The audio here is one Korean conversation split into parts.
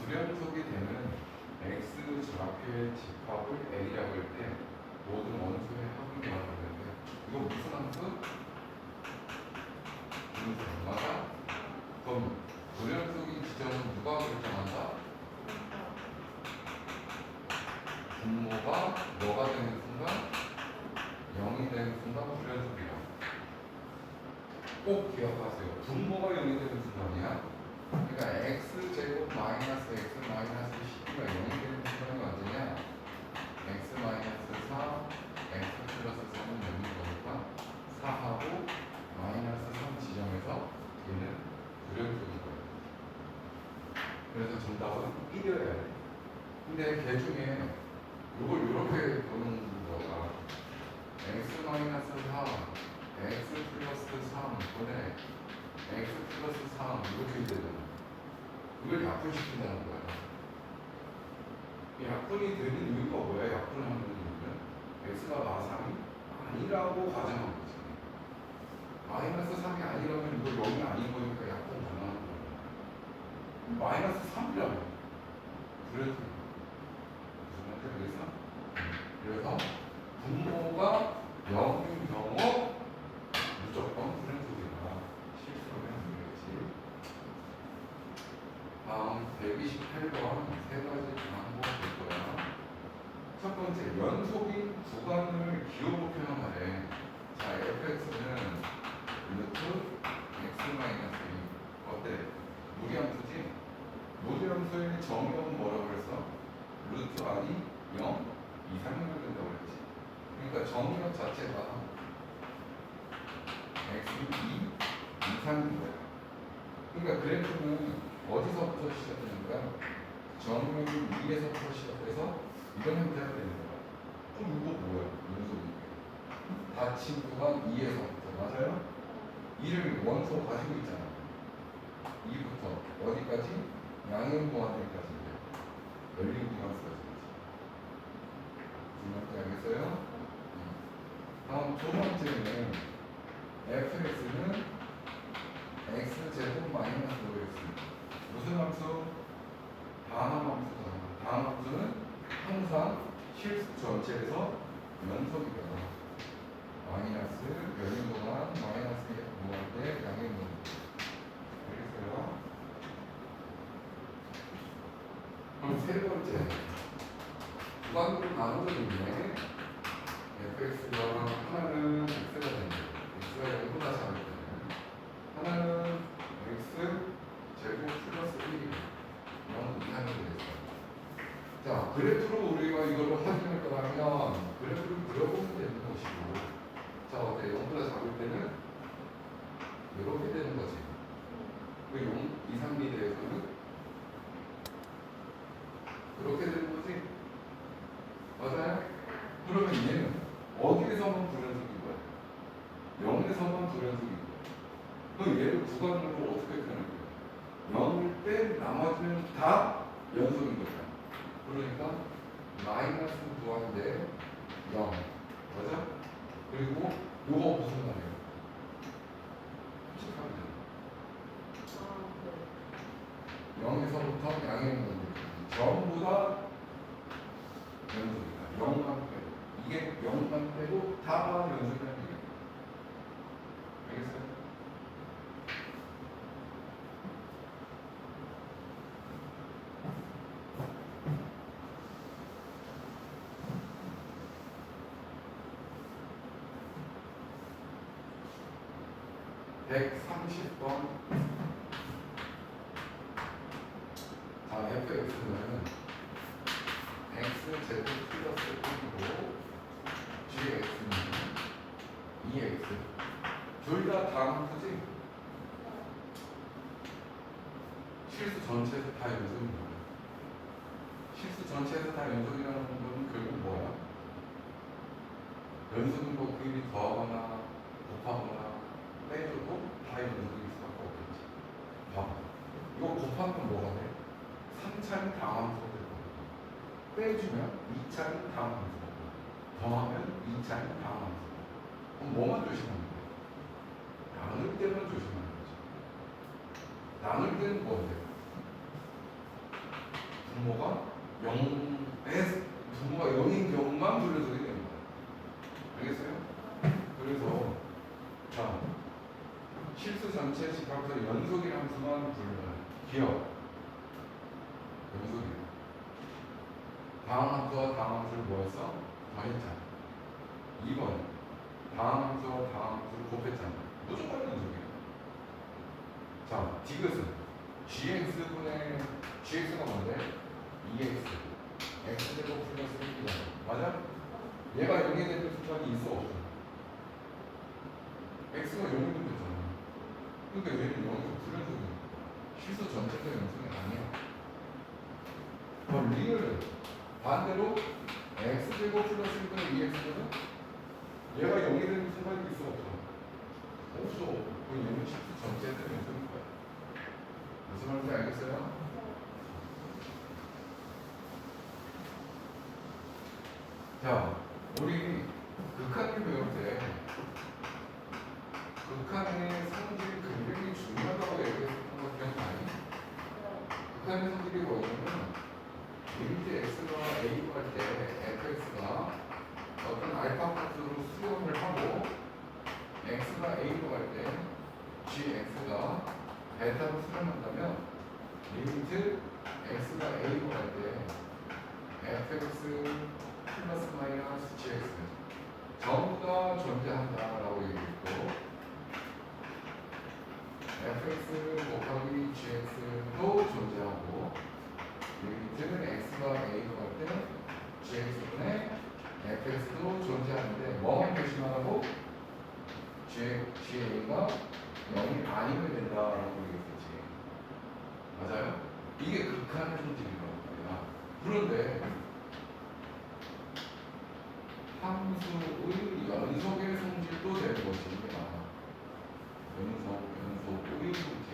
불연속이 되는 x 좌표의 집합을 A라고 할 때 모든 원소의 합을 말하는데 이거 무슨 함수? 분모가? 그럼 불연속인 지점은 누가 결정한다? 분모가 뭐가 되는 순간? 0이 되는 순간 불연속이다. 꼭 기억하세요. 분모가 0이 되는 순간이야. 그러니까 x제곱 마이너스 x 마이너스 12가 0이 되는 순간이 언제냐? x 마이너스 4, x 플러스 3은 0인 거니까 4하고 마이너스 3 지점에서 얘는 불연속인 거예요. 그래서 정답은 1이어야 돼. 근데 걔 중에 이걸 이렇게 보는 거가 x 마이너스 4, x 플러스 3 분의 x 플러스 3 이렇게 되잖아. 이걸 약분시킨다는 거야. 약분이 되는 이유가 뭐야? 약분하는 이유는 x가 마삼이 아니라고 가정한 거지. 마이너스 3이 아니라면 이거 0이 아닌 거니까 약분 가능한 거야. 마이너스 3이라고. 그래서 무슨 말인지 알겠어? 그래서 분모가 0인 경우 무조건 불연속이다. 실수하면 안 되겠지. 다음 128번 세 가지 방법 볼 거야. 첫 번째, 연속인 구간을 기호로 표현하래. 자, fx는 루트 x-2 어때? 무리함수지? 무리함수의 정의는 뭐라고 그랬어? 루트 r이 0 이상이면 된다고 그랬지. 그러니까 정의역 자체가 x2 이상인 거야. 그러니까 그래프는 어디서부터 시작되는 거야? 정의역이 2에서부터 시작해서 이런 형태가 되는 거야. 그럼 이거 뭐야? 연속인데. 닫힌 구간 2에서부터 맞아요? 2를 원소 가지고 있잖아. 2부터 어디까지? 양형무한대까지인데 열린 구간수까지. 무슨 말인지 알겠어요? 다음 두 번째는 fx는 x제곱 마이너스 5x 무슨 함수? 다함함수다. 다함함수는 항상 실수 전체에서 연속이다. 마이너스 열린 구간 마이너스 무한대 양형무. 알겠어요? 그럼 세 번째 구간으로 나눠져 있네. fx가 하나는 x가 된다. x가 0보다 작을 때는 하나는 x 제곱 플러스 1이 0 이상이 되겠어. 자, 그래프로 우리가 이걸 확인할 거라면 그래프를 그려보면 되는 것이고, 자, 어때? 0보다 작을 때는 이렇게 되는 거지. 그 0 이상이 대해서는 그렇게 되는 거지. 맞아요? 그러면 얘는 어디에서만 불연속인 거야? 0에서만 불연속인 거야. 그럼 얘를 구간으로 어떻게 표현할 거야? 0을 뺀 나머지는 다 연속인 거잖아. 그러니까 마이너스 무한대 0. 맞아? 그리고 요거 무슨 말이에요? 솔직하게 0에서부터 양행무한대 전부 다 연속이다. 0만 빼고 이게 0만 빼고 다 연속이라는 얘기야. 알겠어요? (130번) 자, fx는 x제곱 플러스 1이고 gx는 2x 둘 다 다함수지? 실수 전체에서 다 연속인 거야. 실수 전체에서 다 연속이라는 건 결국 뭐야? 연속인 것끼리 더하거나 곱하거나 빼줘도 다 연속일 수밖에 없겠지. 봐봐. 이거 곱하면 뭐가 돼? 3차는 다함수가 될 거야. 빼주면 2차는 다함수가 돼. 더하면 2차는 다함수가 돼. 그럼 뭐만 조심하면 돼? 나눌 때만 조심하는 거지. 나눌 때는 뭔데? 분모가 0인 경우만 불러주게 되는 거야. 알겠어요? 그래서 자, 실수 전체 집합에서 연속이라는 함수만 불러요. 기억. 연속이에요. 다음 함수와 다음 함수를 모여서 더했잖아. 2번. 다음 함수와 다음 함수를 곱했잖아. 무조건 연속이에요. 자, 디귿은 gx가 뭔데? 2x. x제곱 플러스 1이잖아. 맞아? 얘가 0이 되는 순간이 있어 없어? x가 0이 되면 되잖아. 그러니까 얘는 0에서 불연속이야. 실수 전체가 연속이 아니야. 그럼 리을은 반대로 x제곱 플러스 1분의 2x거든? 얘가 0이 되는 순간이 있어 없어? 없어. 그럼 얘는 실수 전체가 연속인 거야. 무슨 말인지 알겠어요? 자, 우리 극한을 배울 때 극한의 성질이 굉장히 중요하다고 얘기했던 거 기억나니? 극한의 성질이 뭐냐면 리미트 x가 a로 갈 때 fx가 어떤 알파 값으로 수렴을 하고 x가 a로 갈 때 gx가 베타로 수렴한다면 리미트 x가 a로 갈 때 fx 플러스 마이너스 gx 전부 다 존재한다라고 얘기했고 fx 곱하기 gx도 존재하고 리미트는 x가 a로 갈 때 gx분의 fx도 존재하는데 뭐만 조심하라고? ga가 0이 아니면 된다라고 얘기했지. 맞아요? 이게 극한의 성질이라고 합니다. 그런데 함수의 연속의 성질도 되는 것입니다. 연속의 성질.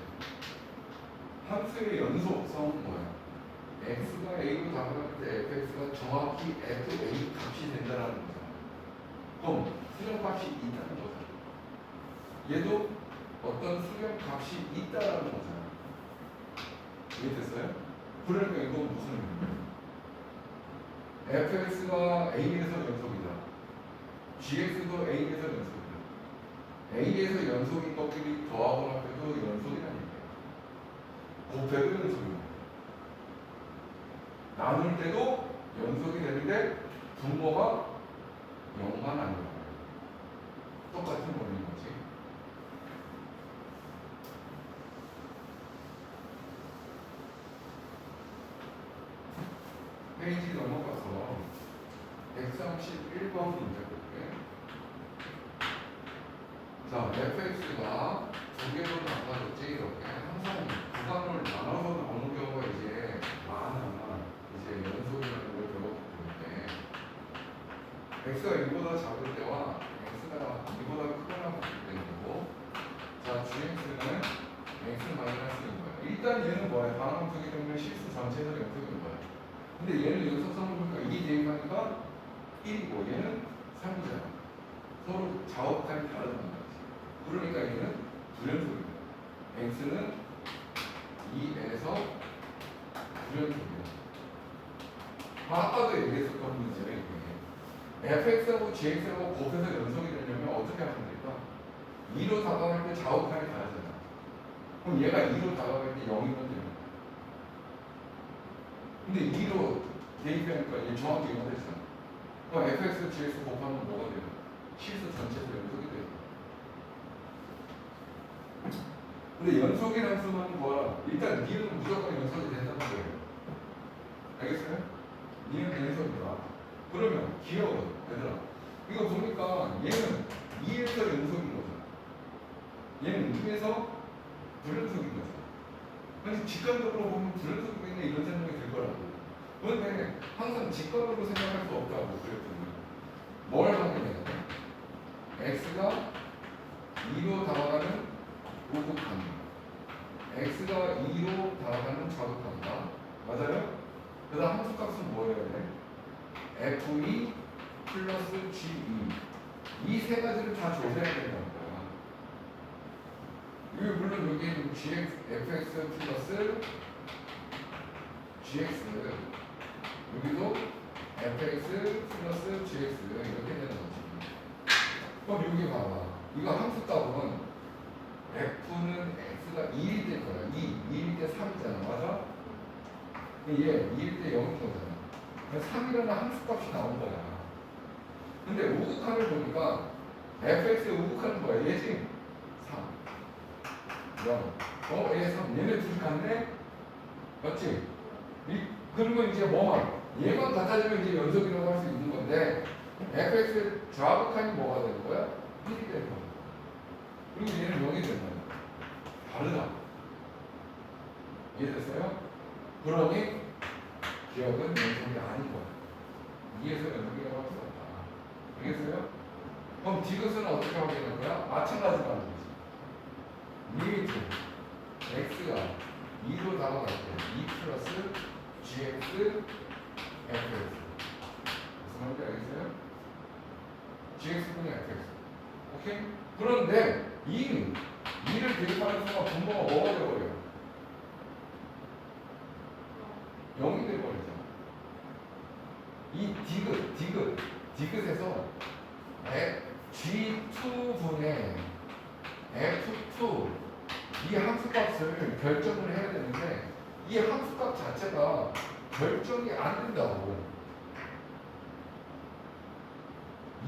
함수의 연속성은 뭐야? x가 a로 다가갈 때 fx가 정확히 fa 값이 된다는 거잖아. 그럼 수렴값이 있다는 거잖아. 얘도 어떤 수렴값이 있다는 거잖아. 이해됐어요? 그러니까 이건 무슨 의미예요? fx가 a에서 연속이다. gx도 a에서 연속이다. a에서 연속인 것끼리 더하거나 합해도 연속이라는 얘기예요. 곱해도 연속이다. 나눌 때도 연속이 되는데 분모가 0만 안 들어가요. 똑같은 원리인 거지. 페이지 넘어가서 131번 문제 볼게. 자, fx가 두 개로 나눠졌지. 이렇게 항상 구간을 나눠서 나오는 경우가 이제 많아. 이제 연속이라는 걸 배웠기 때문에 x가 1보다 작을 때와 x가 2보다 크거나 같을 때는 거고, 자, gx는 x 마이너스인 거야. 일단 얘는 뭐야? 다음 함수기 때문에 실수 전체에서 연속인 거야. 근데 얘는 연속성을 보니까 2 대입하니까 1이고 얘는 3이잖아. 서로 좌우칸이 다르다는 거지. 그러니까 얘는 불연속이야. x는 2에서 불연속이야. 아까도 얘기했었던 문제네 이게. fx하고 gx하고 곱해서 연속이 되려면 어떻게 하면 될까? 2로 다가갈 때 좌우칸이 다르잖아. 그럼 얘가 2로 다가갈 때 0이면 되는 거야. 근데 2로 대입하니까 얘 정확히 0가 됐잖아. 그럼 fx, gx 곱하면 뭐가 돼요? 실수 전체에서 연속이 돼요. 근데 연속이라는 수는 뭐야? 일단 니은 무조건 연속이 된다는 거예요. 알겠어요? 니은 연속이다. 그러면 기억은 얘들아, 이거 보니까 얘는 2에서 연속인 거잖아. 얘는 2에서 불연속인 거잖아. 그래서 직관적으로 보면 불연속이네 이런 생각이 들 거라고. 그런데 항상 직관으로 생각할 수 없다고 그랬더니 뭘 하면 돼? x가 2로 다가가는 우극합니다. x가 2로 다가가는 좌극합니다. 맞아요? 그 다음 함수값은 뭐예요? f2 플러스 g2 이 세 가지를 다 조사해야 된다는 거야. 물론 여기는 gx, fx 플러스 gx 여기도 fx 플러스 gx 이렇게 되는 거지. 그럼 여기 봐봐. 이거 함수 값은 f는 x가 2일 때 거야. 2일 때 3이잖아. 맞아? 얘 2일 때 0인 거잖아. 3이라는 함수 값이 나온 거야. 근데 우극한을 보니까 fx의 우극한은 뭐야? 얘지? 3 0 얘 3 얘네 둘이 같네? 맞지? 그러면 이제 뭐만 얘만 같아지면 이제 연속이라고 할 수 있는 건데 fx의 좌극한이 뭐가 되는 거야? 1이 되는 거야. 그리고 얘는 0이 되는 거야. 다르다. 이해됐어요? 그러니 기억은 연속이 아닌 거야. 2에서 연속이라고 할 수 없다. 알겠어요? 그럼 디귿은 어떻게 확인할 거야? 마찬가지로 하는 거지. 리미트 x가 2로 다가갈 때 2 플러스 gx fx 무슨 말인지 알겠어요? gx분의 fx 오케이? 그런데 2를 대입하는 순간 분모가 뭐가 되어버려요? 0이 되어버리잖아. 이 디귿에서 G2분의 F2 이 함수값을 결정을 해야 되는데 이 함수값 자체가 결정이 안 된다고.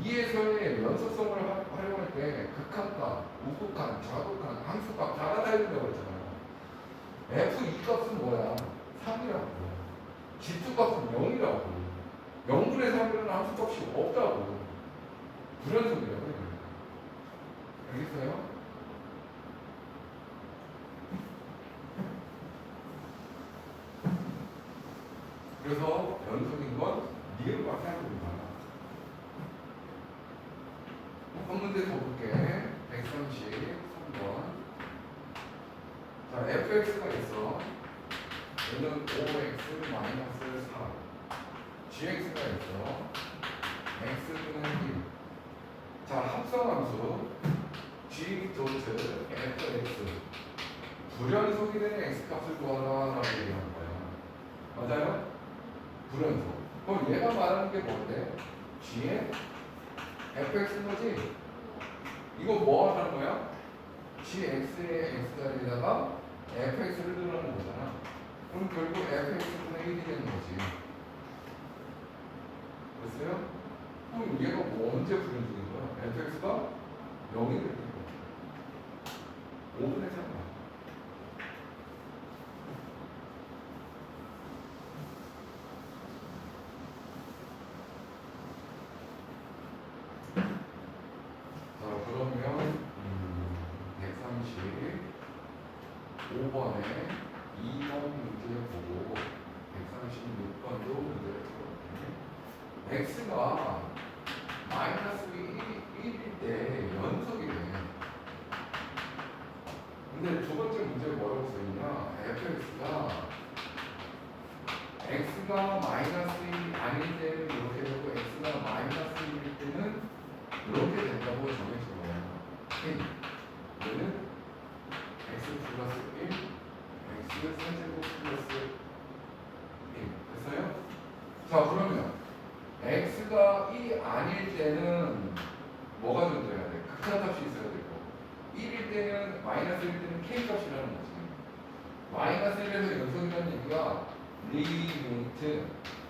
2에서의 연속성을 활용할 때 극한값, 우극한, 좌극한, 함수값 다 알아야 된다고 했잖아요. F2 값은 뭐야? 3이라고. G2 값은 0이라고. 0분의 3이라는 함수값이 없다고. 불연속이라고. 알겠어요? 그래서 연속인 건 리을밖에 안 됩니다. 한 문제 더 볼게. 133번. 자, fx가 있어. 얘는 5x 마이너스 4. gx가 있어. x분의 1. 자, 합성함수 g 도트 fx. 불연속이 되는 x값을 구하라라고 얘기하는 거야. 맞아요? 불연속. 그럼 얘가 말하는 게 뭔데? g의 fx인 거지? 이거 뭐 하는 거야? gx의 x자리에다가 fx를 넣으라는 거잖아. 그럼 결국 fx분의 1이 되는 거지. 됐어요? 그럼 얘가 뭐 언제 불연속인 거야? fx가 0이 될 때. 5분의 3이야. 그러면 135번에 2번 문제 보고 136번도 문제를 풀었더니 x가 마이너스 1일 때 연속이 돼. 근데 두 번째 문제에 뭐라고 써있냐? x가 마이너스 1이 아닐 때는 이렇게 되고 x가 마이너스 1일 때는 이렇게 된다고 정해진 거예요. 얘는 x 플러스 1, x 세제곱 플러스 1. 됐어요? 자, 그러면 x가 1이 아닐 때는 뭐가 존재해야 돼? 극한값이 있어야 되고 1일 때는 마이너스 1일 때는 k값이라는 거지. 마이너스 1에서 연속이라는 얘기가 리미트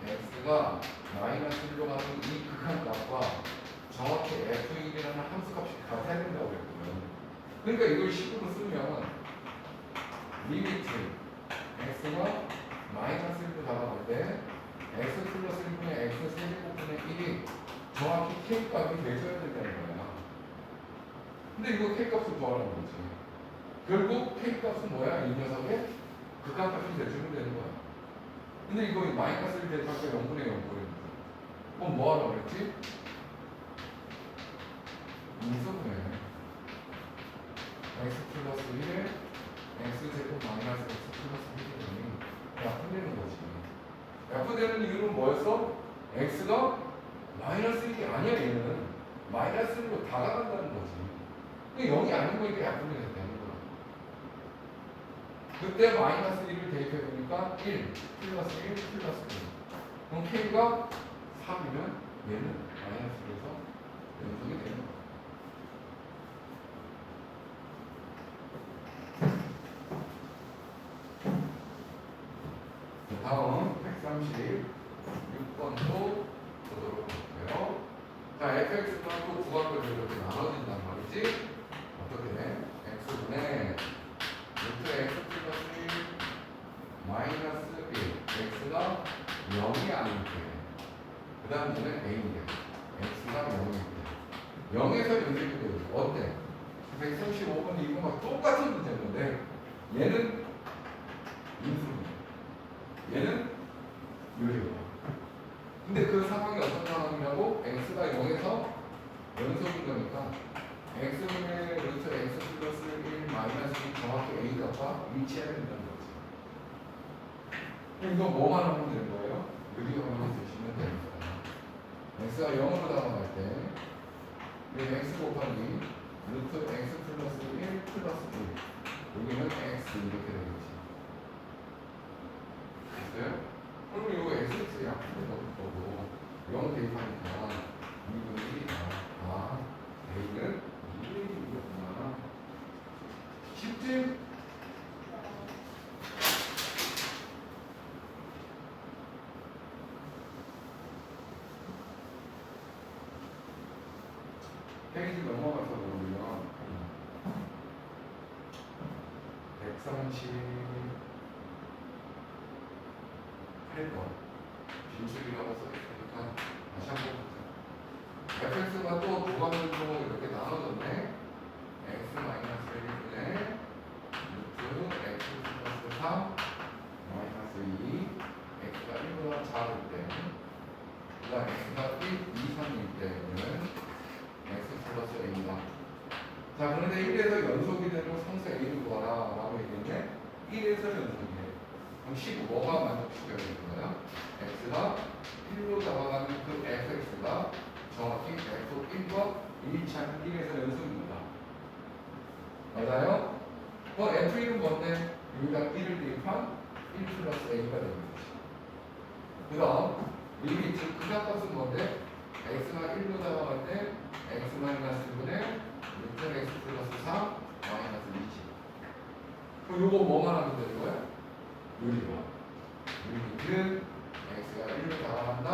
x가 마이너스 1로 가는 이 극한값과 정확히 f1이라는 함수값이 같아야 된다고 그랬거든. 그러니까 이걸 식으로 쓰면 리미트 x가 마이너스 1로 다가갈 때 x 플러스 1분의 x 세제곱분의 1이 정확히 k값이 돼줘야 된다는 거야. 근데 이거 k값을 구하라는 거지. 결국 k값은 뭐야? 이 녀석의 극한값이 돼주면 되는 거야. 근데 이거 마이너스 1 대입하니까 0분의 0거리니까. 그럼 뭐 하라고 그랬지? 인수분해 x 플러스 1에 x 제곱 마이너스 x 플러스 1이 약분되는 거지. 약분되는 이유는 뭐였어? x가 마이너스 1이 아니야. 얘는 마이너스 1로 다가간다는 거지. 근데 0이 아닌 거니까 약분이 되는 거야. 그때 마이너스 1을 대입해 보니까 그러니까 1 플러스 1 플러스 1. 그럼 K가 3이면 얘는 마이너스에서 연속이 되는 거야. 다음 136번도 보도록 할게요. 자, fx가 또 부각별로 이렇게 나눠진단 말이지. 어떻게? x분의 루트 x 플러스 1 마이너스 1 x가 0이 아닐 때 그 다음 얘는 a인데 x가 0일 때 0에서 연속이 돼요. 어때? 135번 이거랑 똑같은 문제인데 얘는 인수분해, 얘는 유리화. 근데 그 상황이 어떤 상황이냐고? x가 0에서 연속인 거니까 x분의 루트 x 플러스 1 마이너스 1 정확히 a값과 일치해야 된다는 거지. 이거 뭐만 하면 되는 거예요? 유리화만 주시면 됩니다. x가 0으로 다가갈 때 x 곱하기 루트 x 플러스 1 플러스 1 여기는 x 이렇게 되겠지. 됐어요? 그럼 이거 x 약분이 넣을 거고 0 대입하니까 2분의 1아 a는 2분의 1이구나. 쉽지? 페이지 넘어가서 보면 138번 진출이라고 써있으니까 다시 한번 보자. fx가 또 부가면적으로 이렇게 나눠졌네. x 마이너스 1분의 루트 x 플러스 3 마이너스 2 x가 1보다 작을 때 그 다음 x가 1, 2, 3일 때는 x 플러스 a다. 자, 그런데 1에서 연속이 되는 상수 a를 구하라 라고 얘기했는데 1에서 연속이에요. 그럼 15가 만족시켜야 되는 거야. x가 1로 다가가는 그 fx가 정확히 f1과 일치하는 1에서 연속입니다. 맞아요? f1은 뭔데? 여기다 1을 대입한 1 플러스 a가 되는 거지. 그 다음 리미트 극약값은 뭔데? x가 1로 다가갈 때 x 마이너스 1분의 루트 x 플러스 3 마이너스 2지. 그럼 요거 뭐만 하면 되는 거야? 유리화. 리미트 x가 1로 다가간다.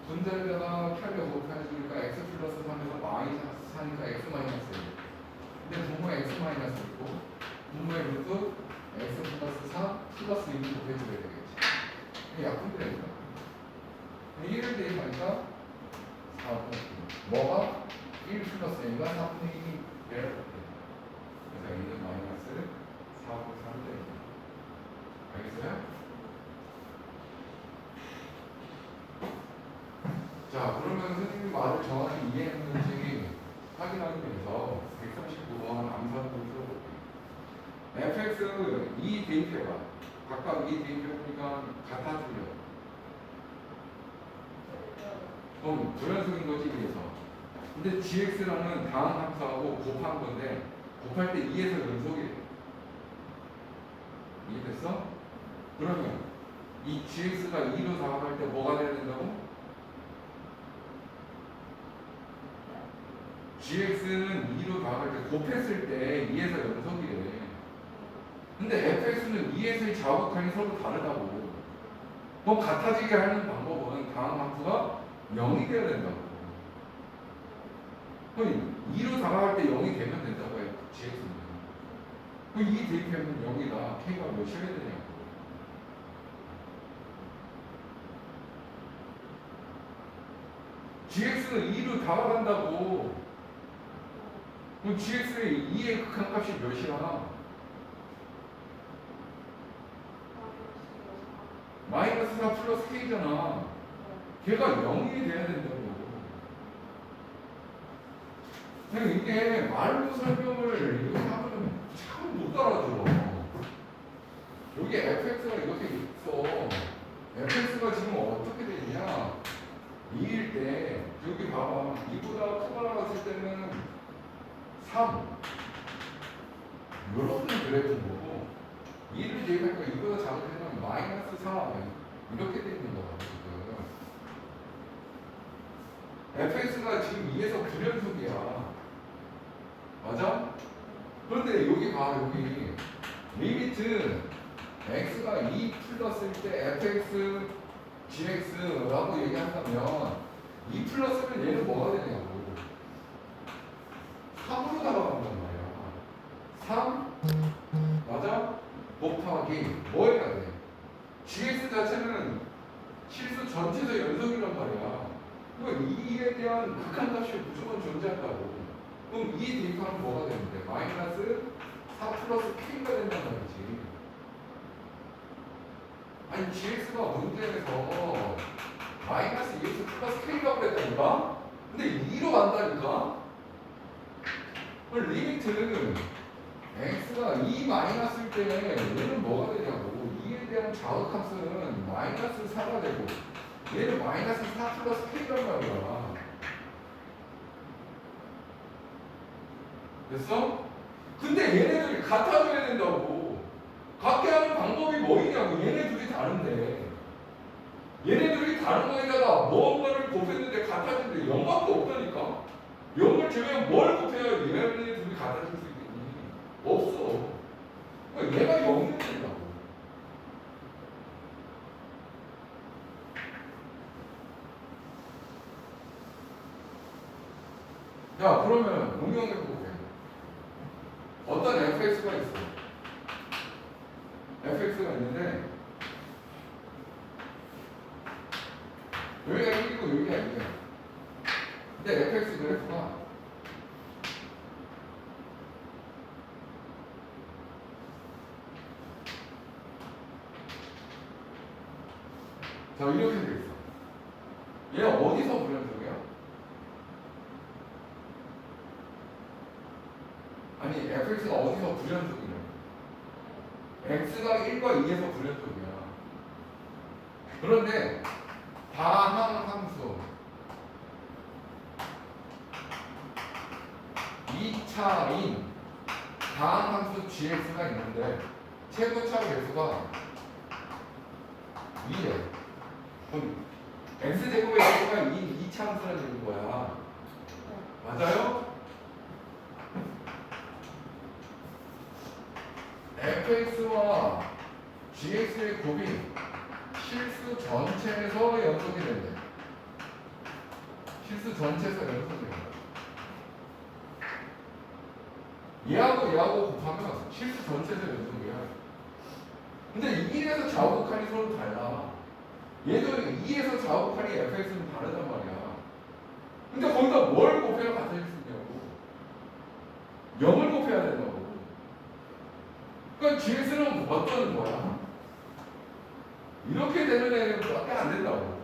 분자에다가 켜려 곱해주니까 x 플러스 3에서 마이너스 4니까 x 마이너스 1. 근데 분모에 x 마이너스 있고 분모에 루트 x 플러스 3 플러스 2를 곱해줘야 되겠지. 이게 약분되니까 1을 대입하니까 4분의 2. 뭐가? 1 플러스 a가 4분의 2를 그래서 a는 마이너스 4분의 3이 됩니다. 알겠어요? 자, 그러면 선생님이 말을 정확히 이해했는지 확인하기 위해서 139번 암산을 풀어볼게요. fx 2 대입해봐. 각각 2 대입해보니까 같아 틀려. 그럼 불연속인 거지, 위에서. 근데 gx랑은 다음 함수하고 곱한 건데 곱할 때 2에서 연속이 돼. 이해됐어? 그러면 이 gx가 2로 다가갈 때 뭐가 돼야 된다고? gx는 2로 다가갈 때 곱했을 때 2에서 연속이래. 근데 fx는 2에서의 자극항이 서로 다르다고. 그럼 같아지게 하는 방법은 다음 함수가 0이 되어야 된다고. 그럼 2로 다가갈 때 0이 되면 된다고 해요. gx는. 그럼 2 대입하면 0이다. k가 몇이어야 되냐고. gx는 2로 다가간다고. 그럼 gx의 2의 극한값이 몇이야? 마이너스 4 플러스 k잖아. 걔가 0이 돼야 된다고. 그냥 이게 말로 설명을 이렇게 하면 참 못 알아들어. 여기 fx가 이렇게 있어. fx가 지금 어떻게 되냐? 2일 때 여기 봐봐. 2보다 크거나 갔을 때는 3 이렇게 그래프인 거고 2를 대입하니까 이거보다 작을 때는 마이너스 4 이렇게 돼 있는 거야 지금. fx가 지금 2에서 불연속이야. 맞아? 그런데 여기 봐 여기 리미트 x가 2 플러스일 때 fx gx라고 얘기한다면 2 플러스면 얘는 뭐가 되냐고 3으로 나가간단 말이야. 3 맞아? 곱하기 뭐 해야 돼? gx 자체는 실수 전체에서 연속이란 말이야. 그럼 2에 대한 극한값이 무조건 존재한다고. 그럼 2 대입하면 뭐가 되는데? 마이너스 4 플러스 k가 된단 말이지. 아니 gx가 문제에서 마이너스 2x 플러스 k라고 그랬다니까? 근데 2로 간다니까? 그럼 리미트 x가 2 마이너스일 때 얘는 뭐가 되냐고. 2에 대한 자극함수는 마이너스 4가 되고 얘는 마이너스 4 플러스 k란 말이야. 됐어? 근데 얘네들이 같아져야 된다고. 같게 하는 방법이 뭐이냐고. 얘네 둘이 다른데. 얘네들이 다른 거에다가 뭔가를 곱했는데 같아지는데 0밖에 없다니까? 0을 주면 뭘 곱해야 얘네 둘이 같아질 수 있겠니? 없어. 그러니까 얘가 0이 된다고. 야 그러면 응용해보고 어떤 fx가 있어. fx가 있는데 여기가 1이고 여기가 2이야. 근데 fx 그래프가 자 이렇게 돼 있어. 얘 어디서 불연속이야? 아니 fx가 어디서 불연속이냐? x가 1과 2에서 불연속이야. 그런데 다항함수 2차인 다항함수 gx가 있는데 최고차 계수가 2래. 그럼 x제곱의 제곱가 2차 함수라는 얘기인 거야. 맞아요? fx와 gx의 곱이 실수 전체에서 연속이 된대. 실수 전체에서 연속이 된다. 얘하고 얘하고 곱하면 실수 전체에서 연속이야. 근데 1에서 좌우극한이 서로 달라. 얘도 2에서 좌우극한이 fx는 다르단 말이야. 근데 거기다 뭘 곱해야 같아질 수 있냐고. 0을 곱해야 된다고. 그러니까 gx는 어떤 거야? 이렇게 되는 애들밖에 안 된다고.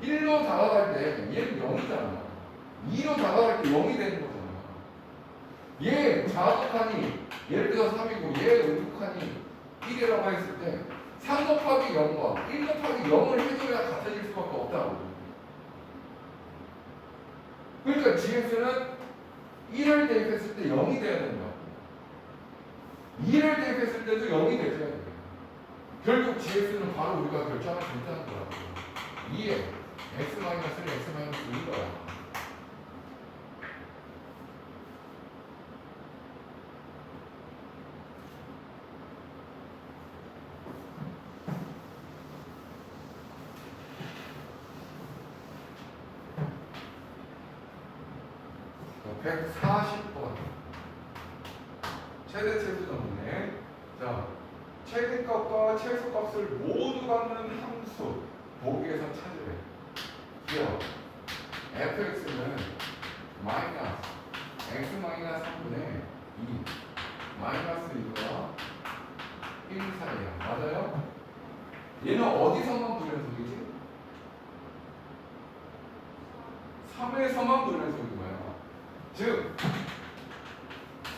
1로 다가갈 때 얘는 0이잖아. 2로 다가갈 때 0이 되는 거잖아. 얘 좌극한이 예를 들어 3이고 얘 우극한이 1이라고 했을 때 3 곱하기 0과 1 곱하기 0을 해줘야 같아질 수밖에 없다고. 그러니까 gx는 1을 대입했을 때 0이 돼야 된다고. 2를 대입했을 때도 0이 돼줘야 돼. 결국 gx는 바로 우리가 결정할 수 있다는 거라고. 2에 x-1을 x-2인 거야. 자, 140번 최대체수정이네. 자, 최대값과 최소값을 모두 갖는 함수 보기에서 찾으래. 기억 fx는 마이너스 x 마이너스 3분의 2 마이너스 2와 1 사이야. 맞아요? 얘는 어디서만 불연속이지? 3에서만 불연속인 거야. 즉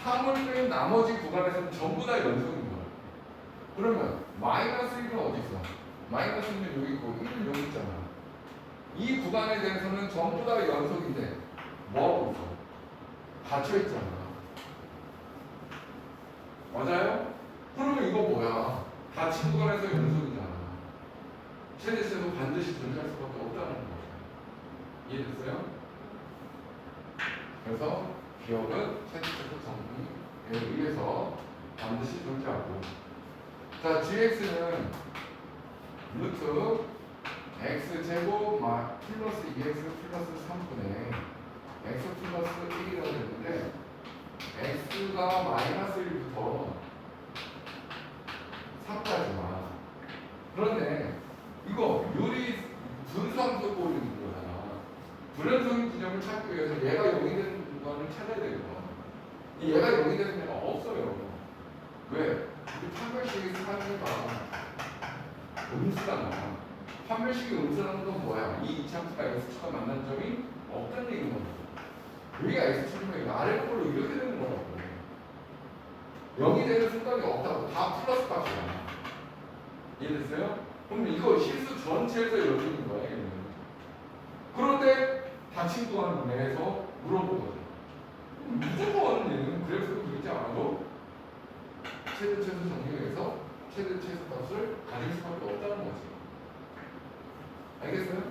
3을 뺀 나머지 구간에서는 전부 다 연속인 거야. 그러면 마이너스 1은 어디 있어? 마이너스 1은 여기 있고 1은 여기 있잖아. 이 구간에 대해서는 전부 다 연속인데 뭐하고 있어? 닫혀 있잖아. 맞아요? 그러면 이거 뭐야? 다 친구간에서 연속이잖아. 최대치도 반드시 존재할 수밖에 없다는 거죠. 이해됐어요? 그래서 기억은 최대치도 정리에 의해서 반드시 존재하고. 자, gx는 루트 x제곱 플러스 2x 플러스 3분의 x 플러스 1이라고 했는데 x가 마이너스 1부터 3까지만. 그런데 이거 요리 분수함수 보이는 거잖아. 불연성 기점을 찾기 위해서 얘가 용의되는 거를 찾아야 되거든. 얘가 용의되는 애가 없어요. 왜? 우리 판별식이 사용해봐. 음수가 나와. 판별식이 음수라는 건 뭐야? 이 이차함수가 x축과 만난 점이 없다는 얘기인 거죠. 여기가 x축이면 아래쪽으로 이렇게 되는 거라고. 0이 되는 순간이 없다고. 다 플러스 값이야. 이해됐어요? 그럼 이거 실수 전체에서 이루어지는 거예요. 그런데 닫힌 동안 내에서 물어보거든. 무조건 얘는 그래프로 그리지 않아도 최대 최소 정리해서 최대 최소 값을 가질 수밖에 없다는 거지. 알겠어요?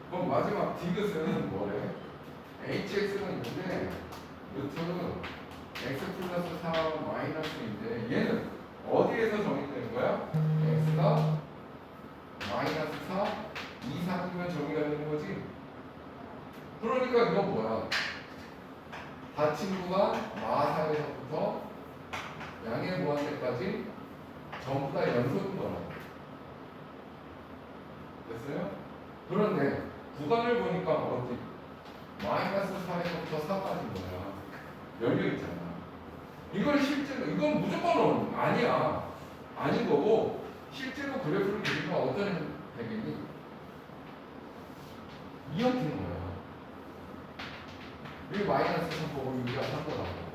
그럼 마지막 디귿은 뭐래? hx가 있는데 루트 x 플러스 4 마이너스인데 얘는 어디에서 정의되는 거야? x가 마이너스 4 이상이면 정의가 되는 거지. 그러니까 이건 뭐야? 다 친구가 마사에서부터 양의 무한대까지 전부 다 연속인 거라고. 됐어요? 그런데 구간을 보니까 어디? 마이너스 4에서부터 4까지인 거야. 열려있잖아. 이건 실제로, 이건 무조건 아니야. 아닌 거고, 실제로 그래프를 그리면 어떤 되겠니? 이렇게인 거야. 여기 마이너스 3 보고 여기가 3 거라고.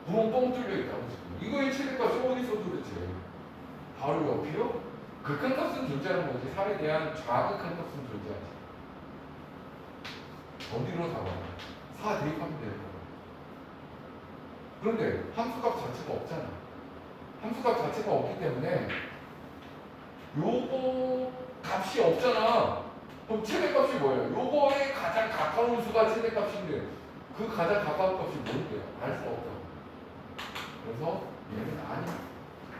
구멍 뻥 뚫려 있다고 지금. 이거의 최대값이 어디 있어 도대체? 바로 옆이요? 극한값은 존재하는 거지. 4에 대한 좌극한값은 존재하지. 어디로 잡아? 4 대입하면 되는 거야. 그런데 함수값 자체가 없잖아. 함수값 자체가 없기 때문에 요거 값이 없잖아. 그럼 최대값이 뭐예요? 요거에 가장 가까운 수가 최대값인데 그 가장 가까운 값이 뭔데요? 알 수가 없다고. 그래서 얘는 아니야.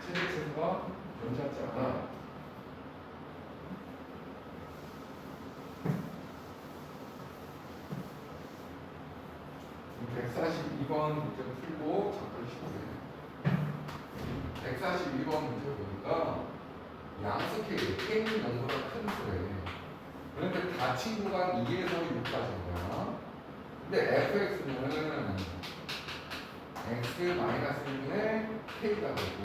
최대치수가 존재하지 않아. 그럼 142번 문제를 풀고 잠깐 쉬고요. 142번 문제 보니까 양수 K, K는 0보다 큰 수래. 그런데 닫힌 구간 2에서 6까지인 거야. 근데 fx는 x-1의 k가 되고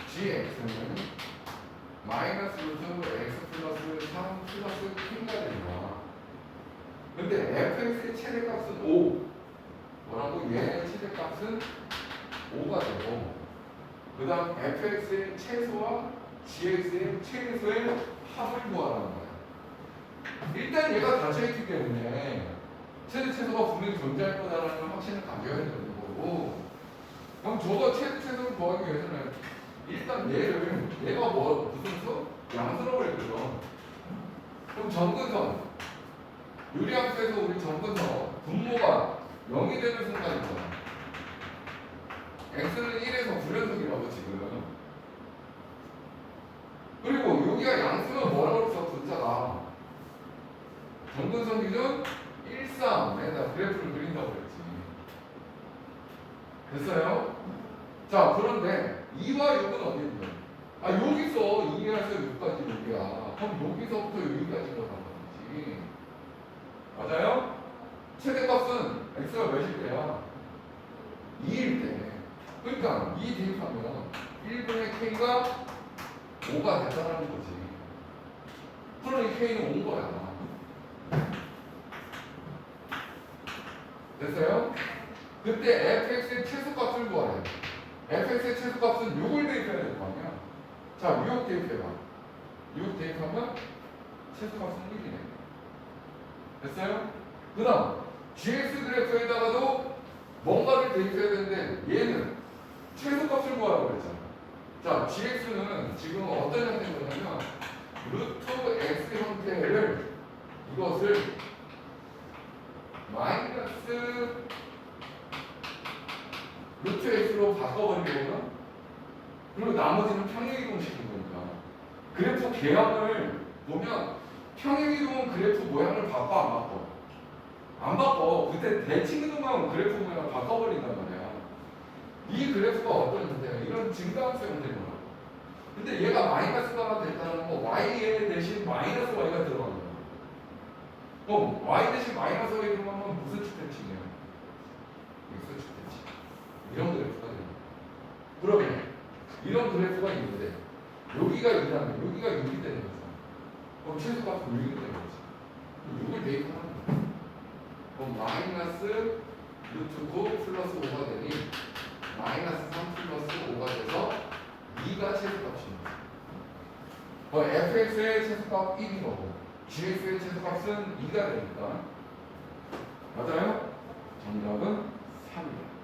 gx는 마이너스 루트 x 플러스 3 플러스 k가 되는 거야. 근데 fx의 최대값은 5. 뭐라고? 얘의 최대값은 5가 되고 그 다음 fx의 최소와 gx의 최소의 합을 구하라는 거야. 일단 얘가 닫혀있기 때문에 최대 최소가 분명히 존재할 거다라는 확신을 가져야 되는 거고, 그럼 저거 최대 최소를 구하기 위해서는 일단 얘가 무슨 수? 양수라고 했거든. 그럼 점근선 유리함수에서 우리 점근선 분모가 0이 되는 순간인 거야. x는 1에서 불연속이라고 지금. 그리고 여기가 양수는 뭐라고 했어? 분자가 점근선 기준 1, 3에다 그래프를 그린다고 그랬지. 됐어요? 자, 그런데 2와 6은 어디 있냐? 아, 여기서 2에서 6까지 여기야. 그럼 여기서부터 여기까지가 나가지. 맞아요? 최대값은 x가 몇일 때야? 2일 때. 그러니까 2 대입하면 1분의 k가 5가 됐다는 거지. 그러니 k는 온 거야. 됐어요? 그때 fx의 최소값을 구하래. fx의 최소값은 6을 대입해야 될 거 아니야. 자, 6 대입해봐. 6 대입하면 최소값은 1이네. 됐어요? 그 다음 gx 그래프에다가도 뭔가를 대입해야 되는데 얘는 최소값을 구하라고 그랬잖아. 자, gx는 지금 어떤 형태인 거냐면 루트 x 형태를 이것을 마이너스 루트 x로 바꿔버리거나 그리고 나머지는 평행이동 시킨 거니까 그래프 개형을 보면 평행이동은 그래프 모양을 바꿔 안 바꿔? 안 바꿔. 그때 대칭이동만 그래프 모양을 바꿔버린단 말이야. 이 그래프가 어떤 형태야? 이런 증가함수 형태인 거야. 근데 얘가 마이너스가 됐다는 거 y에 대신 마이너스 y가 들어간 거야. 그럼 y 대신 마이너스 y 들어가면 무슨 축대칭이야? x 축대칭. 이런 그래프가 되는 거야. 그러면 이런 그래프가 있는데 여기가 2라면 여기가 6이 되는 거죠. 그럼 최소값은 6이 되는 거지. 6을 대입하는 거야. 그럼 마이너스 루트 9 플러스 5가 되니 마이너스 3 플러스 5가 돼서 2가 최소값입니다. fx의 최소값 1인 거고 gx의 최소값은 2가 되니까 맞아요? 정답은 3이다.